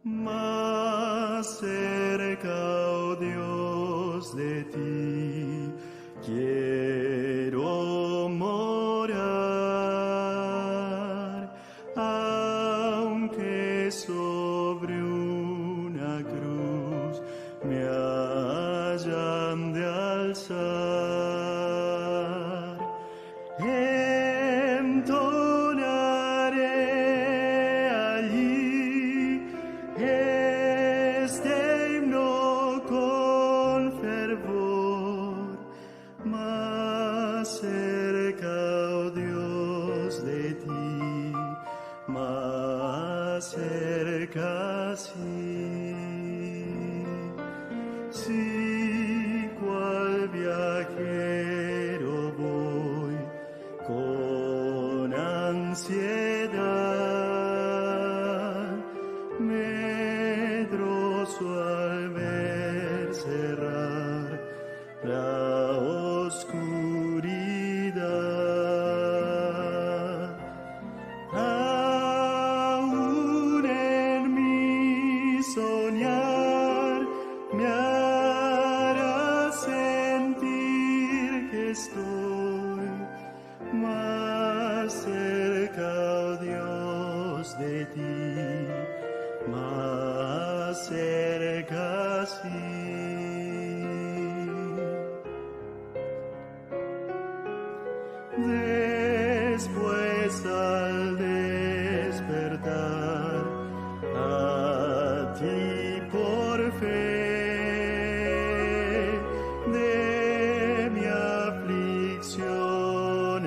Más cerca, oh Dios, de ti quiero morar, aunque sobre una cruz me hayan de alzar. Entonaré allí este himno con fervor, más cerca, oh Dios, de ti, más cerca, sí. Sí, cual viajero voy con ansiedad, medroso al ver cerrar la oscuridad. Aún en mi soñar me hará sentir que estoy más cerca, oh Dios, de ti, más cerca, sí. Después al despertar a ti por fe, de mi aflicción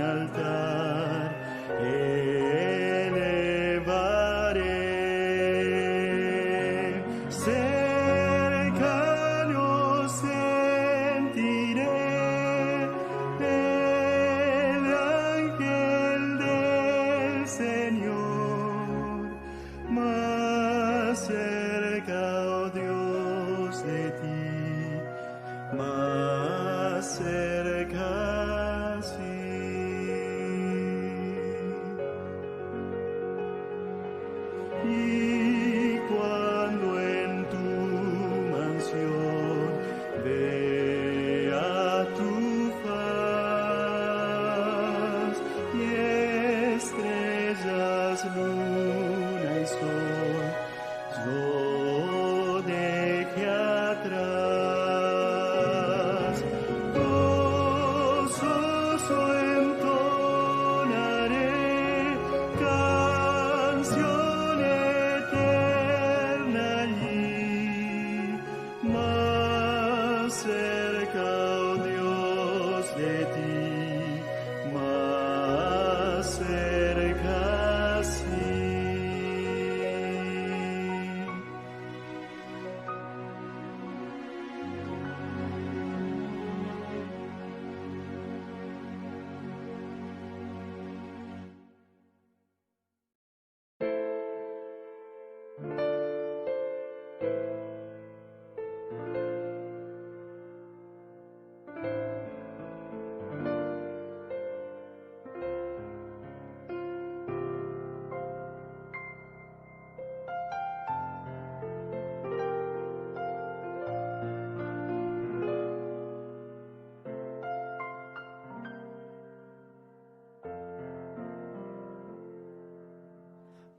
altar elevaré. Cercano sentiré el ángel del Señor, más cerca, oh Dios, de ti, más cerca, sí. Y cuando en tu mansión vea tu faz y estrellas, luna y sol, yo deje atrás, gozoso entonaré canción eterna allí, más cerca, oh Dios, de ti, más cerca, sí.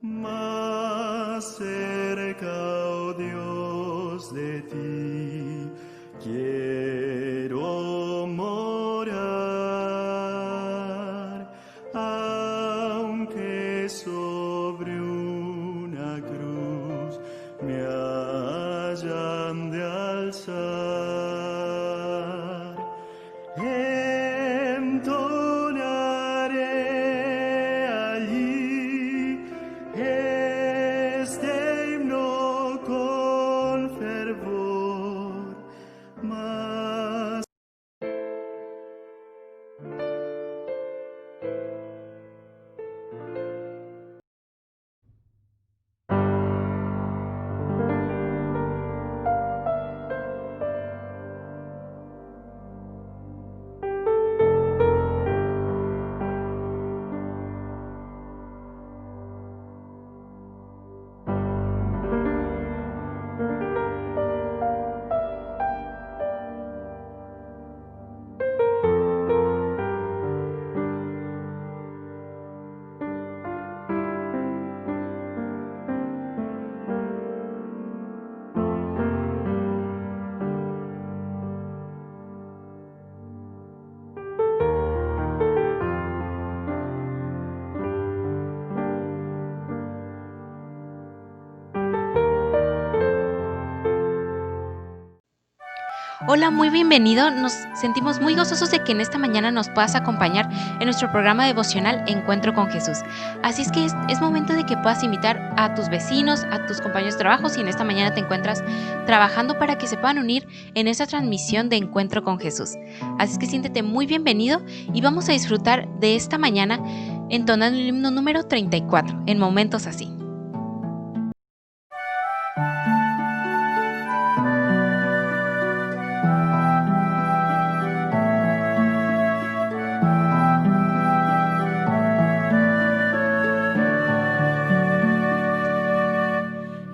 Más cerca, oh Dios, de ti quiero morar, aunque sobre una cruz me hayan de alzar. Entonaré allí este himno con fervor, más Hola, muy bienvenido. Nos sentimos muy gozosos de que en esta mañana nos puedas acompañar en nuestro programa devocional Encuentro con Jesús. Así es que es momento de que puedas invitar a tus vecinos, a tus compañeros de trabajo, si en esta mañana te encuentras trabajando, para que se puedan unir en esta transmisión de Encuentro con Jesús. Así es que siéntete muy bienvenido y vamos a disfrutar de esta mañana entonando el himno número 34, en momentos así.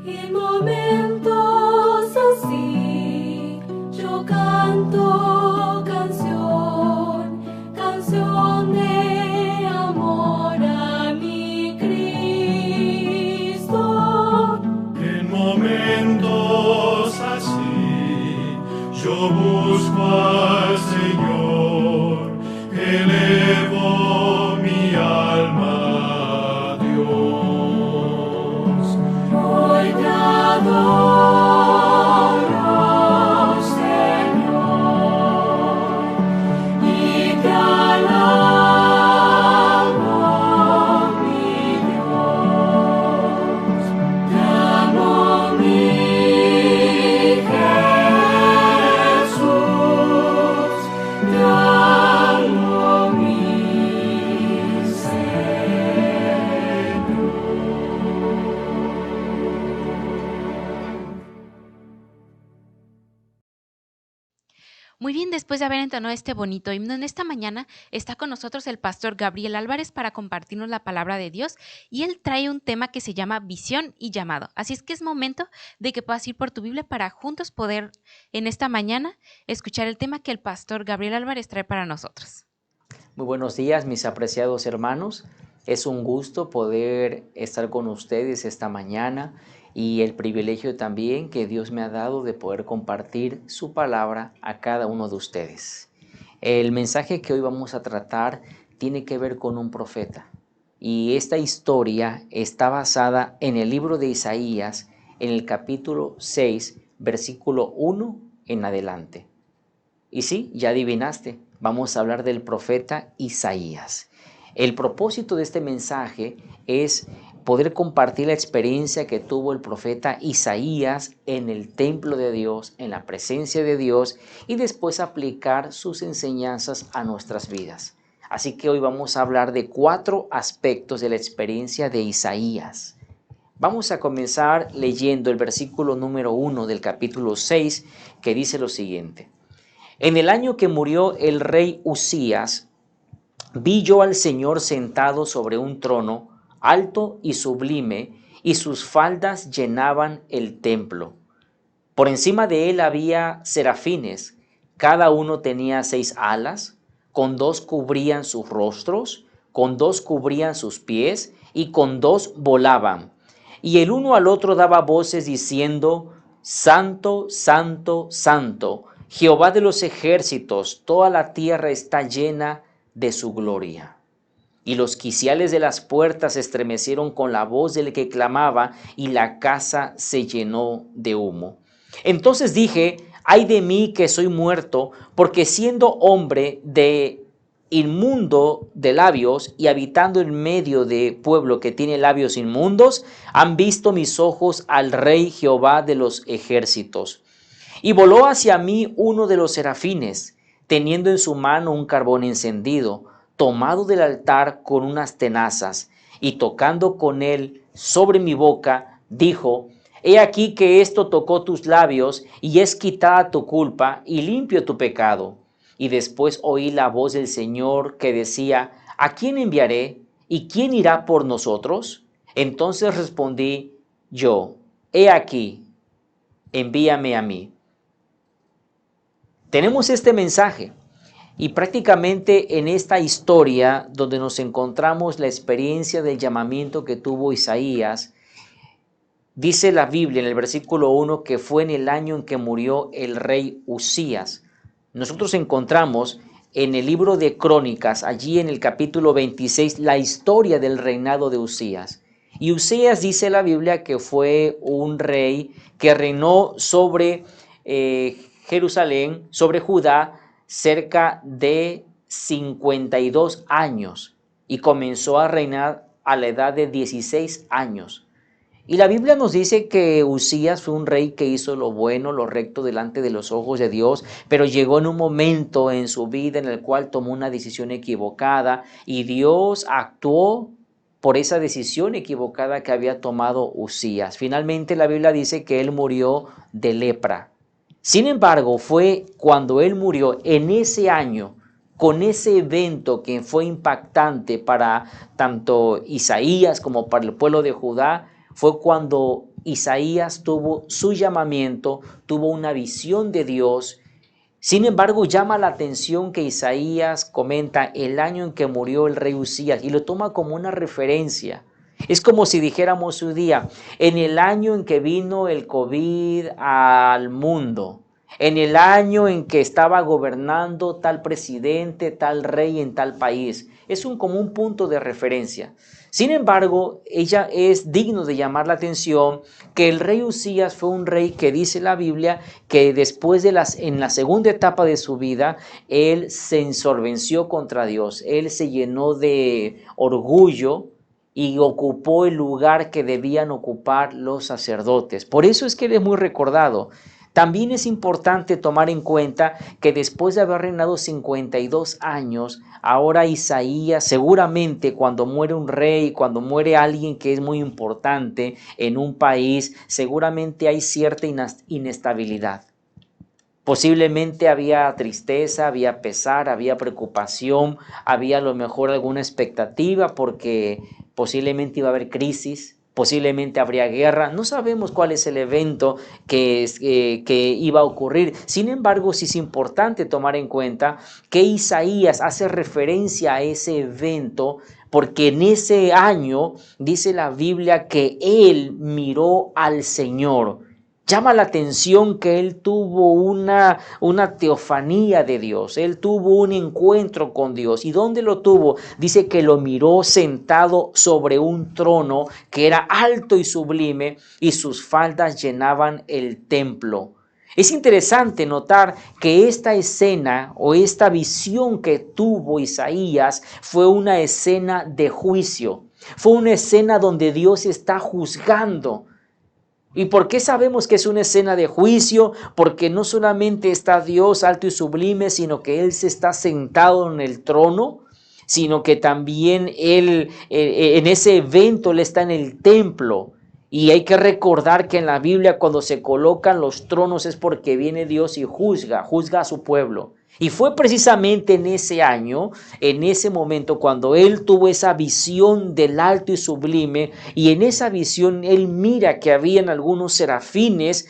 En momentos así, yo canto canción de amor a mi Cristo. En momentos así, yo busco al Señor, elevo mi alma a Dios. Hoy te adoro, Señor, y te alabo, mi Dios. Te amo, mi Jesús, te amo, mi Muy bien, después de haber entonado este bonito himno, en esta mañana está con nosotros el pastor Gabriel Álvarez para compartirnos la palabra de Dios, y él trae un tema que se llama visión y llamado. Así es que es momento de que puedas ir por tu Biblia para juntos poder en esta mañana escuchar el tema que el pastor Gabriel Álvarez trae para nosotros. Muy buenos días, mis apreciados hermanos. Es un gusto poder estar con ustedes esta mañana y el privilegio también que Dios me ha dado de poder compartir su palabra a cada uno de ustedes. El mensaje que hoy vamos a tratar tiene que ver con un profeta, y esta historia está basada en el libro de Isaías, en el capítulo 6, versículo 1 en adelante. Y sí, ya adivinaste, vamos a hablar del profeta Isaías. El propósito de este mensaje es poder compartir la experiencia que tuvo el profeta Isaías en el templo de Dios, en la presencia de Dios, y después aplicar sus enseñanzas a nuestras vidas. Así que hoy vamos a hablar de 4 aspectos de la experiencia de Isaías. Vamos a comenzar leyendo el versículo número 1 del capítulo 6, que dice lo siguiente. En el año que murió el rey Usías, vi yo al Señor sentado sobre un trono, alto y sublime, y sus faldas llenaban el templo. Por encima de él había serafines, cada uno tenía 6 alas, con 2 cubrían sus rostros, con 2 cubrían sus pies, y con 2 volaban. Y el uno al otro daba voces diciendo, Santo, Santo, Santo, Jehová de los ejércitos, toda la tierra está llena de su gloria. Y los quiciales de las puertas se estremecieron con la voz del que clamaba, y la casa se llenó de humo. Entonces dije, ay de mí que soy muerto, porque siendo hombre de inmundo de labios y habitando en medio de pueblo que tiene labios inmundos, han visto mis ojos al Rey Jehová de los ejércitos. Y voló hacia mí uno de los serafines, teniendo en su mano un carbón encendido, tomado del altar con unas tenazas, y tocando con él sobre mi boca, dijo, he aquí que esto tocó tus labios, y es quitada tu culpa, y limpio tu pecado. Y después oí la voz del Señor que decía, ¿a quién enviaré? ¿Y quién irá por nosotros? Entonces respondí yo, he aquí, envíame a mí. Tenemos este mensaje y prácticamente en esta historia donde nos encontramos la experiencia del llamamiento que tuvo Isaías, dice la Biblia en el versículo 1 que fue en el año en que murió el rey Usías. Nosotros encontramos en el libro de Crónicas, allí en el capítulo 26, la historia del reinado de Usías. Y Usías dice la Biblia que fue un rey que reinó sobre Jerusalén, sobre Judá, cerca de 52 años y comenzó a reinar a la edad de 16 años. Y la Biblia nos dice que Usías fue un rey que hizo lo bueno, lo recto delante de los ojos de Dios, pero llegó en un momento en su vida en el cual tomó una decisión equivocada y Dios actuó por esa decisión equivocada que había tomado Usías. Finalmente la Biblia dice que él murió de lepra. Sin embargo, fue cuando él murió en ese año, con ese evento que fue impactante para tanto Isaías como para el pueblo de Judá, fue cuando Isaías tuvo su llamamiento, tuvo una visión de Dios. Sin embargo, llama la atención que Isaías comenta el año en que murió el rey Usías y lo toma como una referencia. Es como si dijéramos hoy día, en el año en que vino el COVID al mundo, en el año en que estaba gobernando tal presidente, tal rey en tal país. Es como un punto de referencia. Sin embargo, ella es digno de llamar la atención que el rey Usías fue un rey que dice la Biblia que después en la segunda etapa de su vida, él se ensorbenció contra Dios, él se llenó de orgullo y ocupó el lugar que debían ocupar los sacerdotes. Por eso es que él es muy recordado. También es importante tomar en cuenta que después de haber reinado 52 años, ahora Isaías, seguramente cuando muere un rey, cuando muere alguien que es muy importante en un país, seguramente hay cierta inestabilidad. Posiblemente había tristeza, había pesar, había preocupación, había a lo mejor alguna expectativa porque posiblemente iba a haber crisis. Posiblemente habría guerra, no sabemos cuál es el evento que iba a ocurrir. Sin embargo, sí es importante tomar en cuenta que Isaías hace referencia a ese evento porque en ese año dice la Biblia que él miró al Señor. Llama la atención que él tuvo una teofanía de Dios, él tuvo un encuentro con Dios. ¿Y dónde lo tuvo? Dice que lo miró sentado sobre un trono que era alto y sublime y sus faldas llenaban el templo. Es interesante notar que esta escena o esta visión que tuvo Isaías fue una escena de juicio, fue una escena donde Dios está juzgando. ¿Y por qué sabemos que es una escena de juicio? Porque no solamente está Dios alto y sublime, sino que Él se está sentado en el trono, sino que también Él, en ese evento, Él está en el templo. Y hay que recordar que en la Biblia cuando se colocan los tronos es porque viene Dios y juzga a su pueblo. Y fue precisamente en ese año, en ese momento, cuando él tuvo esa visión del alto y sublime, y en esa visión él mira que habían algunos serafines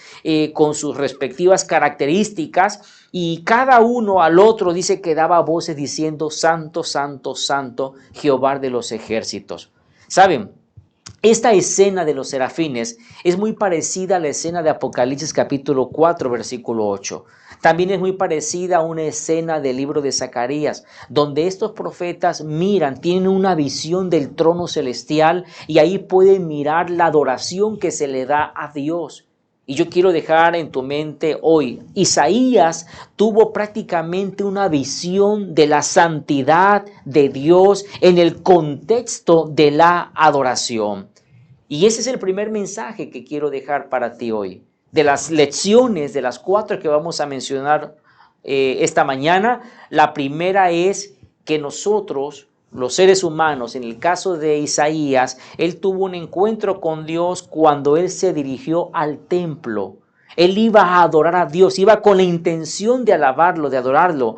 con sus respectivas características, y cada uno al otro dice que daba voces diciendo, Santo, Santo, Santo, Jehová de los ejércitos. ¿Saben? Esta escena de los serafines es muy parecida a la escena de Apocalipsis capítulo 4, versículo 8. También es muy parecida a una escena del libro de Zacarías, donde estos profetas miran, tienen una visión del trono celestial y ahí pueden mirar la adoración que se le da a Dios. Y yo quiero dejar en tu mente hoy, Isaías tuvo prácticamente una visión de la santidad de Dios en el contexto de la adoración. Y ese es el primer mensaje que quiero dejar para ti hoy. De las lecciones, de las 4 que vamos a mencionar esta mañana, la primera es que nosotros, los seres humanos, en el caso de Isaías, él tuvo un encuentro con Dios cuando él se dirigió al templo. Él iba a adorar a Dios, iba con la intención de alabarlo, de adorarlo.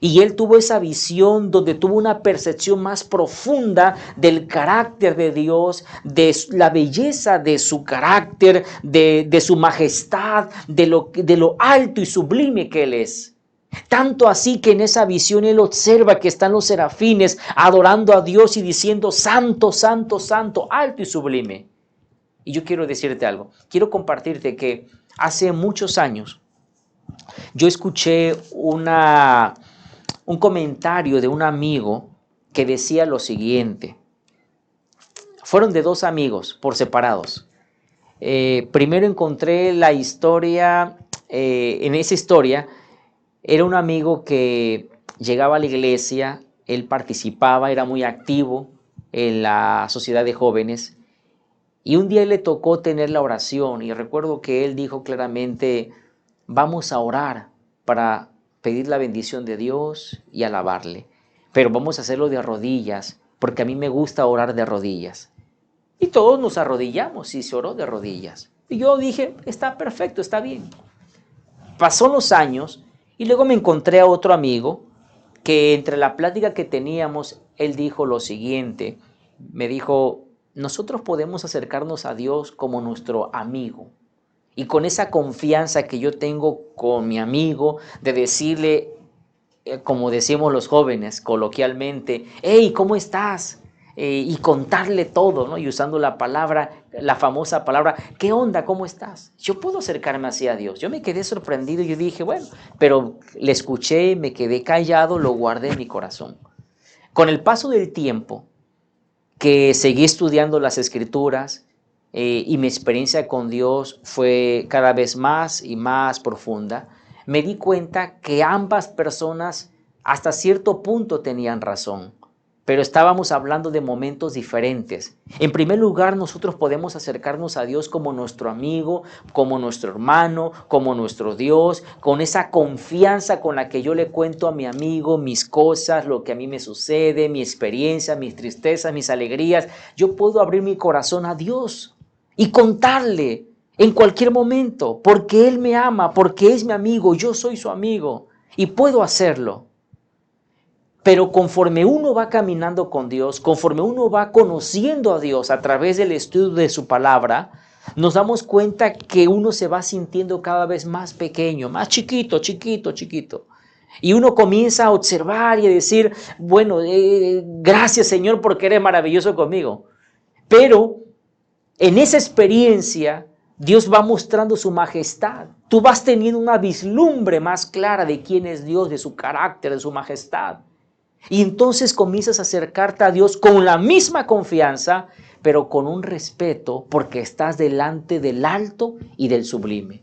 Y él tuvo esa visión donde tuvo una percepción más profunda del carácter de Dios, de la belleza de su carácter, de su majestad, de lo alto y sublime que él es. Tanto así que en esa visión él observa que están los serafines adorando a Dios y diciendo Santo, Santo, Santo, alto y sublime. Y yo quiero decirte algo, quiero compartirte que hace muchos años yo escuché un comentario de un amigo que decía lo siguiente. Fueron de 2 amigos por separados. Primero encontré la historia en esa historia, era un amigo que llegaba a la iglesia, él participaba, era muy activo en la sociedad de jóvenes, y un día le tocó tener la oración, y recuerdo que él dijo claramente, vamos a orar para pedir la bendición de Dios y alabarle, pero vamos a hacerlo de rodillas, porque a mí me gusta orar de rodillas. Y todos nos arrodillamos y se oró de rodillas. Y yo dije, está perfecto, está bien. Pasó los años y luego me encontré a otro amigo que entre la plática que teníamos, él dijo lo siguiente, me dijo, nosotros podemos acercarnos a Dios como nuestro amigo. Y con esa confianza que yo tengo con mi amigo, de decirle, como decimos los jóvenes coloquialmente, hey, ¿cómo estás? Y contarle todo, ¿no? Y usando la palabra, la famosa palabra, ¿qué onda? ¿Cómo estás? Yo puedo acercarme así a Dios. Yo me quedé sorprendido y yo dije, bueno, pero le escuché, me quedé callado, lo guardé en mi corazón. Con el paso del tiempo, que seguí estudiando las Escrituras, y mi experiencia con Dios fue cada vez más y más profunda, me di cuenta que ambas personas hasta cierto punto tenían razón, pero estábamos hablando de momentos diferentes. En primer lugar, nosotros podemos acercarnos a Dios como nuestro amigo, como nuestro hermano, como nuestro Dios, con esa confianza con la que yo le cuento a mi amigo mis cosas, lo que a mí me sucede, mi experiencia, mis tristezas, mis alegrías. Yo puedo abrir mi corazón a Dios y contarle en cualquier momento, porque Él me ama, porque es mi amigo, yo soy su amigo y puedo hacerlo. Pero conforme uno va caminando con Dios, conforme uno va conociendo a Dios a través del estudio de su palabra, nos damos cuenta que uno se va sintiendo cada vez más pequeño, más chiquito, chiquito, chiquito. Y uno comienza a observar y a decir, bueno, gracias Señor porque eres maravilloso conmigo. Pero en esa experiencia, Dios va mostrando su majestad. Tú vas teniendo una vislumbre más clara de quién es Dios, de su carácter, de su majestad. Y entonces comienzas a acercarte a Dios con la misma confianza, pero con un respeto, porque estás delante del alto y del sublime.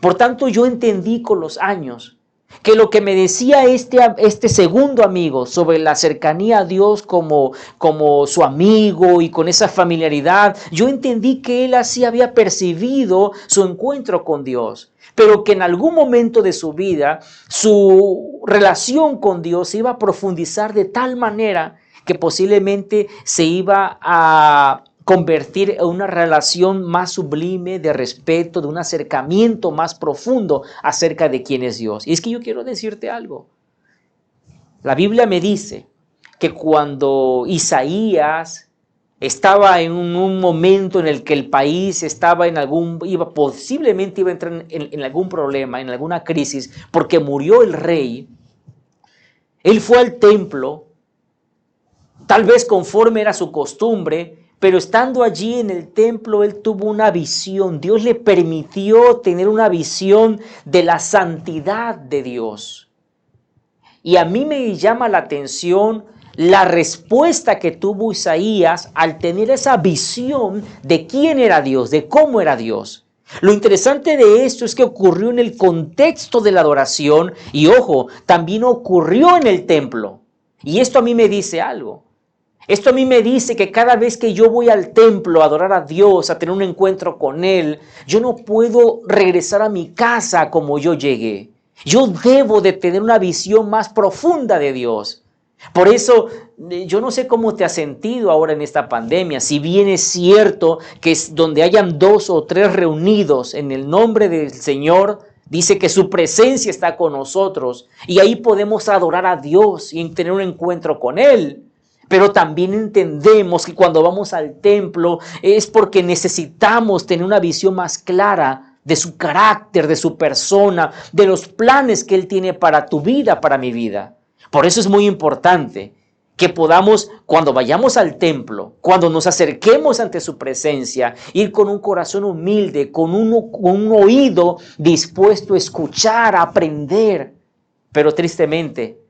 Por tanto, yo entendí con los años que lo que me decía este segundo amigo sobre la cercanía a Dios como su amigo y con esa familiaridad, yo entendí que él así había percibido su encuentro con Dios, pero que en algún momento de su vida su relación con Dios se iba a profundizar de tal manera que posiblemente se iba a convertir en una relación más sublime de respeto, de un acercamiento más profundo acerca de quién es Dios. Y es que yo quiero decirte algo. La Biblia me dice que cuando Isaías estaba en un momento en el que el país estaba posiblemente iba a entrar en algún problema, en alguna crisis, porque murió el rey, él fue al templo, tal vez conforme era su costumbre, pero estando allí en el templo, él tuvo una visión. Dios le permitió tener una visión de la santidad de Dios. Y a mí me llama la atención la respuesta que tuvo Isaías al tener esa visión de quién era Dios, de cómo era Dios. Lo interesante de esto es que ocurrió en el contexto de la adoración y, ojo, también ocurrió en el templo. Y esto a mí me dice algo. Esto a mí me dice que cada vez que yo voy al templo a adorar a Dios, a tener un encuentro con Él, yo no puedo regresar a mi casa como yo llegué. Yo debo de tener una visión más profunda de Dios. Por eso, yo no sé cómo te has sentido ahora en esta pandemia. Si bien es cierto que es donde hayan 2 o 3 reunidos en el nombre del Señor, dice que su presencia está con nosotros y ahí podemos adorar a Dios y tener un encuentro con Él. Pero también entendemos que cuando vamos al templo es porque necesitamos tener una visión más clara de su carácter, de su persona, de los planes que Él tiene para tu vida, para mi vida. Por eso es muy importante que podamos, cuando vayamos al templo, cuando nos acerquemos ante su presencia, ir con un corazón humilde, con un oído dispuesto a escuchar, a aprender. Pero tristemente,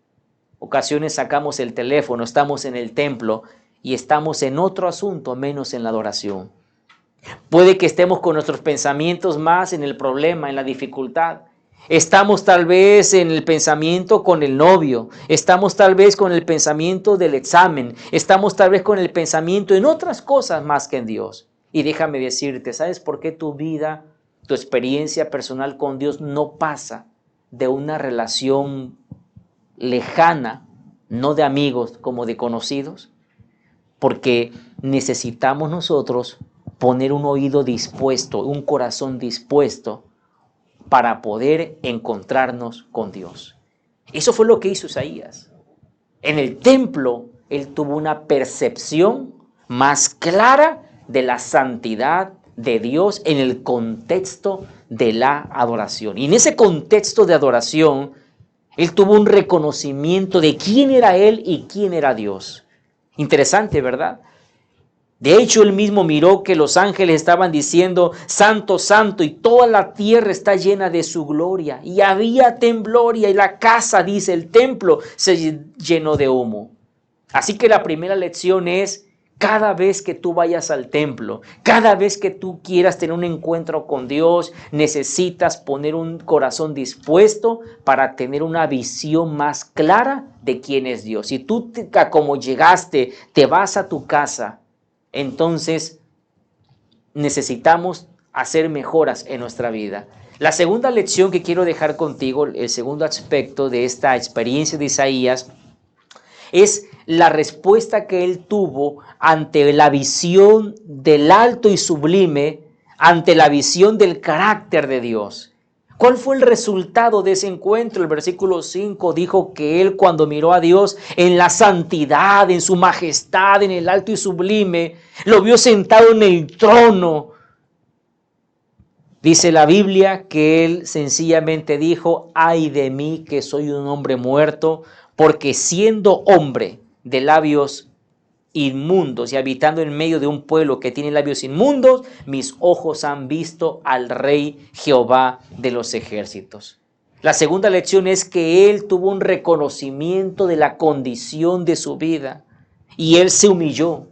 ocasiones sacamos el teléfono, estamos en el templo y estamos en otro asunto menos en la adoración. Puede que estemos con nuestros pensamientos más en el problema, en la dificultad. Estamos tal vez en el pensamiento con el novio, estamos tal vez con el pensamiento del examen, estamos tal vez con el pensamiento en otras cosas más que en Dios. Y déjame decirte, ¿sabes por qué tu vida, tu experiencia personal con Dios no pasa de una relación lejana, no de amigos como de conocidos? Porque necesitamos nosotros poner un oído dispuesto, un corazón dispuesto para poder encontrarnos con Dios. Eso fue lo que hizo Isaías. En el templo, él tuvo una percepción más clara de la santidad de Dios en el contexto de la adoración. Y en ese contexto de adoración, él tuvo un reconocimiento de quién era él y quién era Dios. Interesante, ¿verdad? De hecho, él mismo miró que los ángeles estaban diciendo, Santo, Santo, y toda la tierra está llena de su gloria. Y había temblor y la casa, dice, el templo se llenó de humo. Así que la primera lección es, cada vez que tú vayas al templo, cada vez que tú quieras tener un encuentro con Dios, necesitas poner un corazón dispuesto para tener una visión más clara de quién es Dios. Si tú, como llegaste, te vas a tu casa, entonces necesitamos hacer mejoras en nuestra vida. La segunda lección que quiero dejar contigo, el segundo aspecto de esta experiencia de Isaías, es la respuesta que él tuvo ante la visión del alto y sublime, ante la visión del carácter de Dios. ¿Cuál fue el resultado de ese encuentro? El versículo 5 dijo que él, cuando miró a Dios en la santidad, en su majestad, en el alto y sublime, lo vio sentado en el trono. Dice la Biblia que él sencillamente dijo, ay de mí que soy un hombre muerto, porque siendo hombre de labios inmundos y habitando en medio de un pueblo que tiene labios inmundos, mis ojos han visto al Rey Jehová de los ejércitos. La segunda lección es que él tuvo un reconocimiento de la condición de su vida y él se humilló.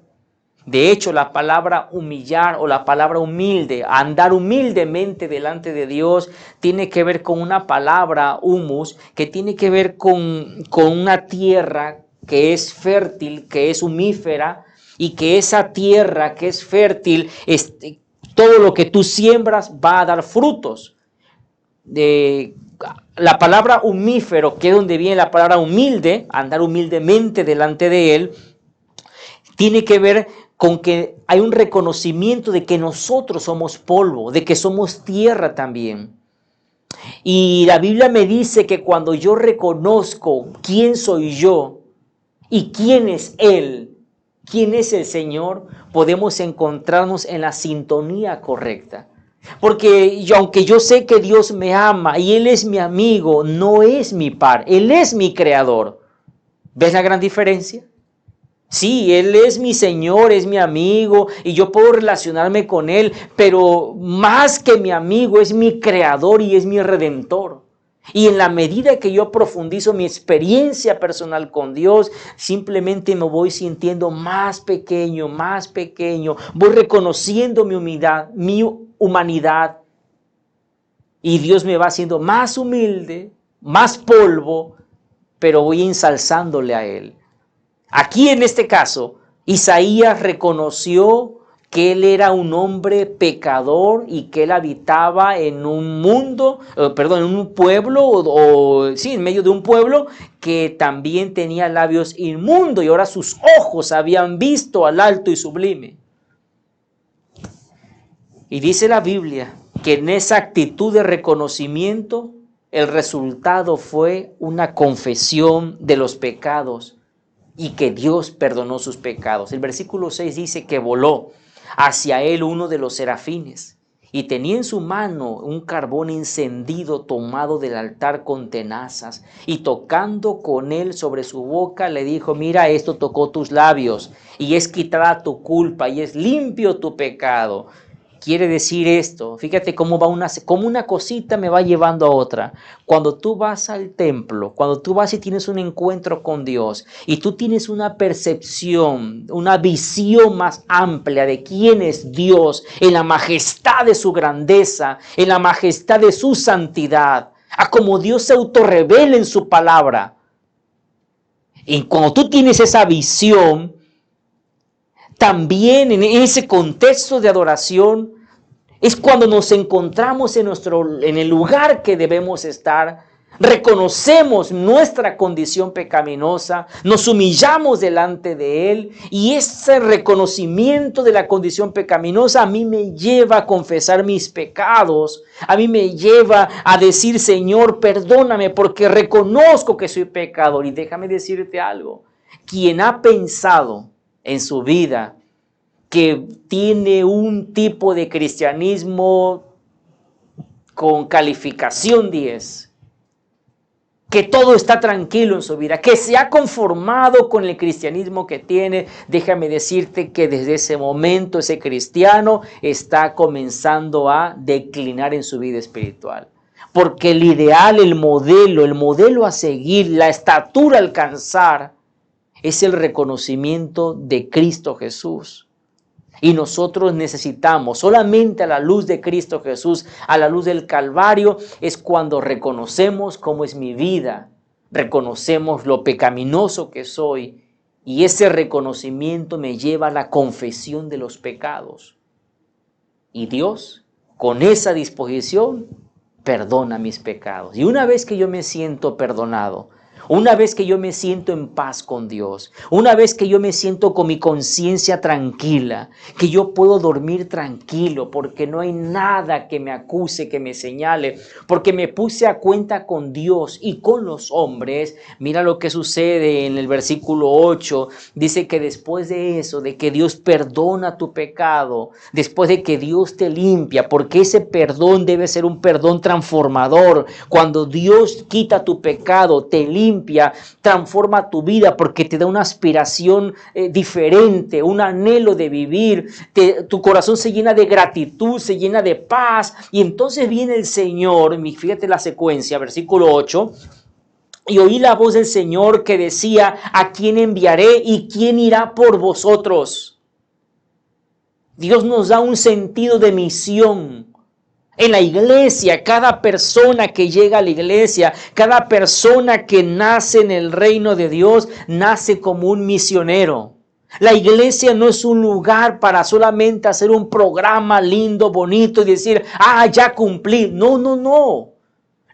De hecho, la palabra humillar o la palabra humilde, andar humildemente delante de Dios, tiene que ver con una palabra, humus, que tiene que ver con una tierra que es fértil, que es humífera, y que esa tierra que es fértil, todo lo que tú siembras va a dar frutos. La palabra humífero, que es donde viene la palabra humilde, andar humildemente delante de él, tiene que ver con que hay un reconocimiento de que nosotros somos polvo, de que somos tierra también. Y la Biblia me dice que cuando yo reconozco quién soy yo y quién es Él, quién es el Señor, podemos encontrarnos en la sintonía correcta. Porque aunque yo sé que Dios me ama y Él es mi amigo, no es mi par, Él es mi creador. ¿Ves la gran diferencia? Sí, Él es mi Señor, es mi amigo y yo puedo relacionarme con Él, pero más que mi amigo es mi creador y es mi redentor. Y en la medida que yo profundizo mi experiencia personal con Dios, simplemente me voy sintiendo más pequeño, voy reconociendo mi humanidad y Dios me va haciendo más humilde, más polvo, pero voy ensalzándole a Él. Aquí en este caso, Isaías reconoció que él era un hombre pecador y que él habitaba en un en un pueblo, en medio de un pueblo que también tenía labios inmundos y ahora sus ojos habían visto al alto y sublime. Y dice la Biblia que en esa actitud de reconocimiento, el resultado fue una confesión de los pecados y que Dios perdonó sus pecados. El versículo 6 dice que voló hacia él uno de los serafines y tenía en su mano un carbón encendido tomado del altar con tenazas y tocando con él sobre su boca le dijo, mira, esto tocó tus labios y es quitada tu culpa y es limpio tu pecado. quiere decir esto. Fíjate cómo cómo una cosita me va llevando a otra. Cuando tú vas al templo, cuando tú vas y tienes un encuentro con Dios y tú tienes una percepción, una visión más amplia de quién es Dios, en la majestad de su grandeza, en la majestad de su santidad, a cómo Dios se autorrevela en su palabra. Y cuando tú tienes esa visión, también en ese contexto de adoración, es cuando nos encontramos en el lugar que debemos estar, reconocemos nuestra condición pecaminosa, nos humillamos delante de Él, y ese reconocimiento de la condición pecaminosa a mí me lleva a confesar mis pecados, a mí me lleva a decir: Señor, perdóname porque reconozco que soy pecador. Y déjame decirte algo, quien ha pensado en su vida que tiene un tipo de cristianismo con calificación 10, que todo está tranquilo en su vida, que se ha conformado con el cristianismo que tiene, déjame decirte que desde ese momento ese cristiano está comenzando a declinar en su vida espiritual. Porque el ideal, el modelo a seguir, la estatura a alcanzar, es el reconocimiento de Cristo Jesús. Y nosotros necesitamos, solamente a la luz de Cristo Jesús, a la luz del Calvario, es cuando reconocemos cómo es mi vida, reconocemos lo pecaminoso que soy, y ese reconocimiento me lleva a la confesión de los pecados. Y Dios, con esa disposición, perdona mis pecados. Y una vez que yo me siento perdonado, una vez que yo me siento en paz con Dios, una vez que yo me siento con mi conciencia tranquila, que yo puedo dormir tranquilo porque no hay nada que me acuse, que me señale, porque me puse a cuenta con Dios y con los hombres. Mira lo que sucede en el versículo 8. Dice que después de eso, de que Dios perdona tu pecado, después de que Dios te limpia, porque ese perdón debe ser un perdón transformador. Cuando Dios quita tu pecado, te limpia, transforma tu vida porque te da una aspiración diferente, un anhelo de vivir, tu corazón se llena de gratitud, se llena de paz, y entonces viene el Señor. Fíjate la secuencia, versículo 8. Y oí la voz del Señor que decía: ¿a quién enviaré y quién irá por vosotros? Dios nos da un sentido de misión. En la iglesia, cada persona que llega a la iglesia, cada persona que nace en el reino de Dios, nace como un misionero. La iglesia no es un lugar para solamente hacer un programa lindo, bonito y decir: ya cumplí. No, no, no.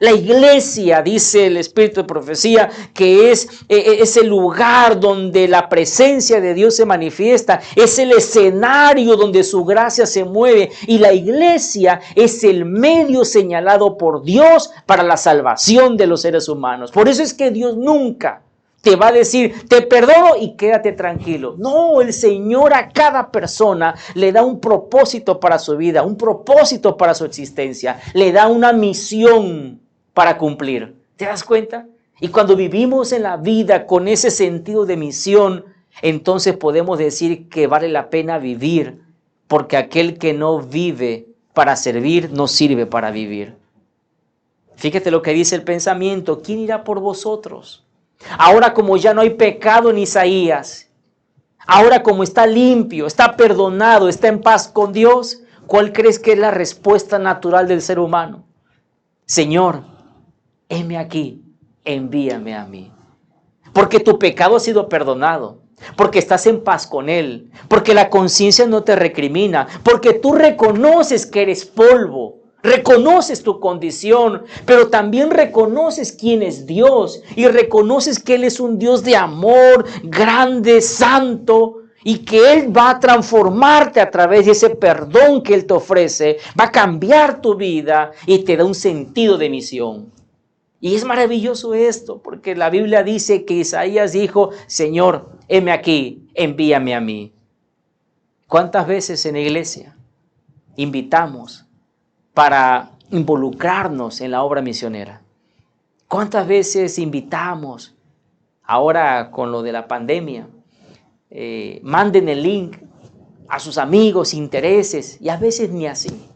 La iglesia, dice el Espíritu de Profecía, que es el lugar donde la presencia de Dios se manifiesta, es el escenario donde su gracia se mueve, y la iglesia es el medio señalado por Dios para la salvación de los seres humanos. Por eso es que Dios nunca te va a decir: te perdono y quédate tranquilo. No, el Señor a cada persona le da un propósito para su vida, un propósito para su existencia, le da una misión para cumplir. ¿Te das cuenta? Y cuando vivimos en la vida con ese sentido de misión, entonces podemos decir que vale la pena vivir, porque aquel que no vive para servir, no sirve para vivir. Fíjate lo que dice el pensamiento: ¿quién irá por vosotros? Ahora, como ya no hay pecado en Isaías, ahora como está limpio, está perdonado, está en paz con Dios, ¿cuál crees que es la respuesta natural del ser humano? Señor, heme aquí, envíame a mí. Porque tu pecado ha sido perdonado, porque estás en paz con Él, porque la conciencia no te recrimina, porque tú reconoces que eres polvo, reconoces tu condición, pero también reconoces quién es Dios, y reconoces que Él es un Dios de amor, grande, santo, y que Él va a transformarte a través de ese perdón que Él te ofrece, va a cambiar tu vida y te da un sentido de misión. Y es maravilloso esto, porque la Biblia dice que Isaías dijo: Señor, heme aquí, envíame a mí. ¿Cuántas veces en la iglesia invitamos para involucrarnos en la obra misionera? ¿Cuántas veces invitamos, ahora con lo de la pandemia, manden el link a sus amigos, intereses, y a veces ni así.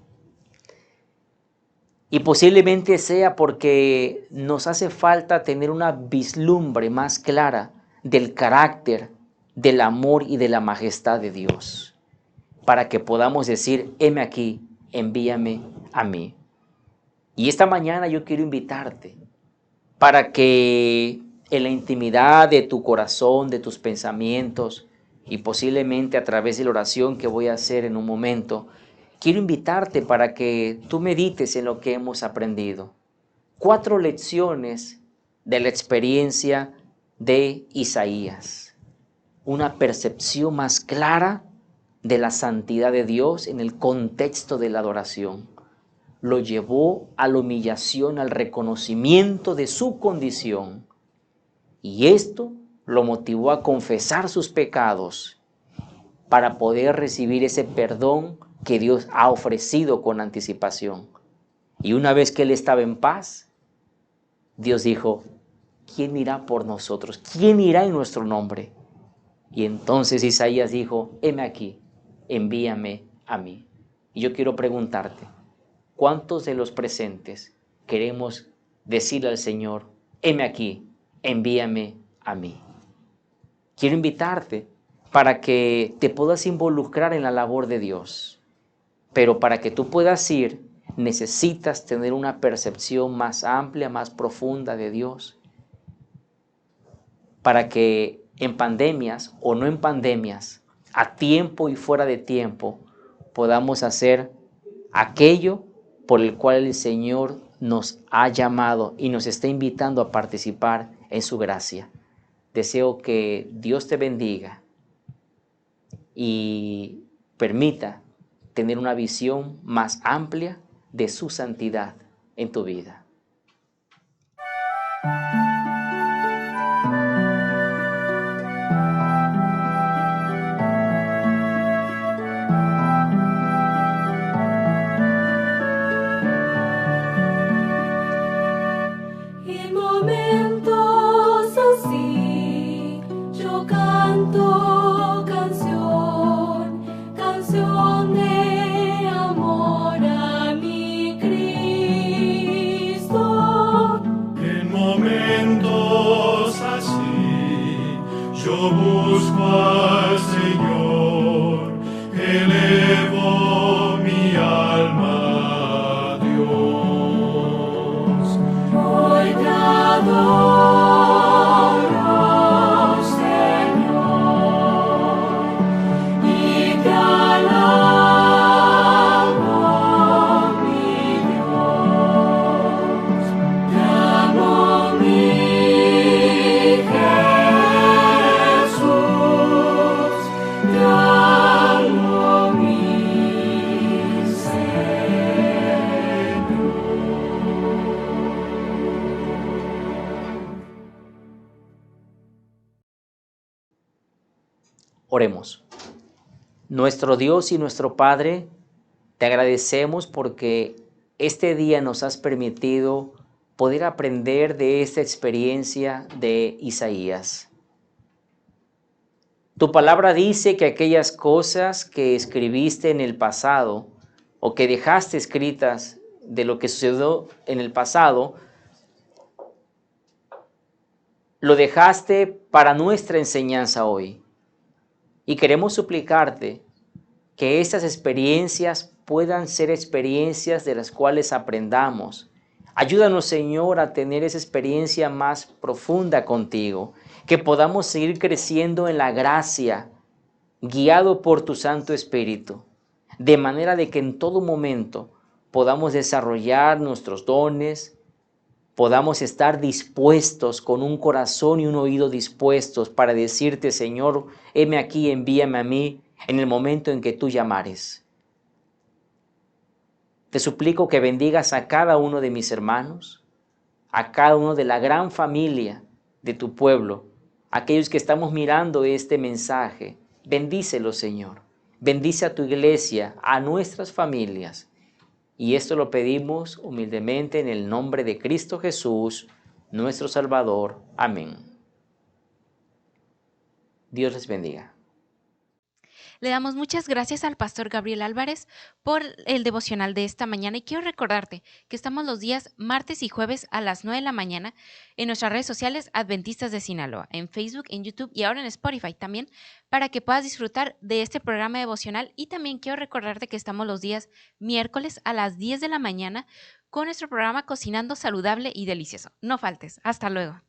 Y posiblemente sea porque nos hace falta tener una vislumbre más clara del carácter, del amor y de la majestad de Dios, para que podamos decir, heme aquí, envíame a mí. Y esta mañana yo quiero invitarte para que en la intimidad de tu corazón, de tus pensamientos, y posiblemente a través de la oración que voy a hacer en un momento, quiero invitarte para que tú medites en lo que hemos aprendido. 4 lecciones de la experiencia de Isaías. Una percepción más clara de la santidad de Dios en el contexto de la adoración. Lo llevó a la humillación, al reconocimiento de su condición. Y esto lo motivó a confesar sus pecados para poder recibir ese perdón que Dios ha ofrecido con anticipación. Y una vez que él estaba en paz, Dios dijo, ¿quién irá por nosotros? ¿Quién irá en nuestro nombre? Y entonces Isaías dijo, heme aquí, envíame a mí. Y yo quiero preguntarte, ¿cuántos de los presentes queremos decirle al Señor, heme aquí, envíame a mí? Quiero invitarte para que te puedas involucrar en la labor de Dios. Pero para que tú puedas ir, necesitas tener una percepción más amplia, más profunda de Dios. Para que en pandemias o no en pandemias, a tiempo y fuera de tiempo, podamos hacer aquello por el cual el Señor nos ha llamado y nos está invitando a participar en su gracia. Deseo que Dios te bendiga y permita tener una visión más amplia de su santidad en tu vida. En momentos así yo canto canción de amor a mi Cristo. En momentos así yo busco al Señor, elevo mi alma a Dios. Hoy te adoro, Señor, y te alabo, mi Dios. Te amo, mi Jesús, te amo, mi Oremos. Nuestro Dios y nuestro Padre, te agradecemos porque este día nos has permitido poder aprender de esta experiencia de Isaías. Tu palabra dice que aquellas cosas que escribiste en el pasado o que dejaste escritas de lo que sucedió en el pasado, lo dejaste para nuestra enseñanza hoy. Y queremos suplicarte que estas experiencias puedan ser experiencias de las cuales aprendamos. Ayúdanos, Señor, a tener esa experiencia más profunda contigo, que podamos seguir creciendo en la gracia, guiado por tu Santo Espíritu, de manera de que en todo momento podamos desarrollar nuestros dones, podamos estar dispuestos con un corazón y un oído dispuestos para decirte, Señor, heme aquí, envíame a mí en el momento en que tú llamares. Te suplico que bendigas a cada uno de mis hermanos, a cada uno de la gran familia de tu pueblo, aquellos que estamos mirando este mensaje. Bendícelos, Señor. Bendice a tu iglesia, a nuestras familias. Y esto lo pedimos humildemente en el nombre de Cristo Jesús, nuestro Salvador. Amén. Dios les bendiga. Le damos muchas gracias al pastor Gabriel Álvarez por el devocional de esta mañana y quiero recordarte que estamos los días martes y jueves a las 9 de la mañana en nuestras redes sociales Adventistas de Sinaloa, en Facebook, en YouTube y ahora en Spotify también, para que puedas disfrutar de este programa devocional. Y también quiero recordarte que estamos los días miércoles a las 10 de la mañana con nuestro programa Cocinando Saludable y Delicioso. No faltes. Hasta luego.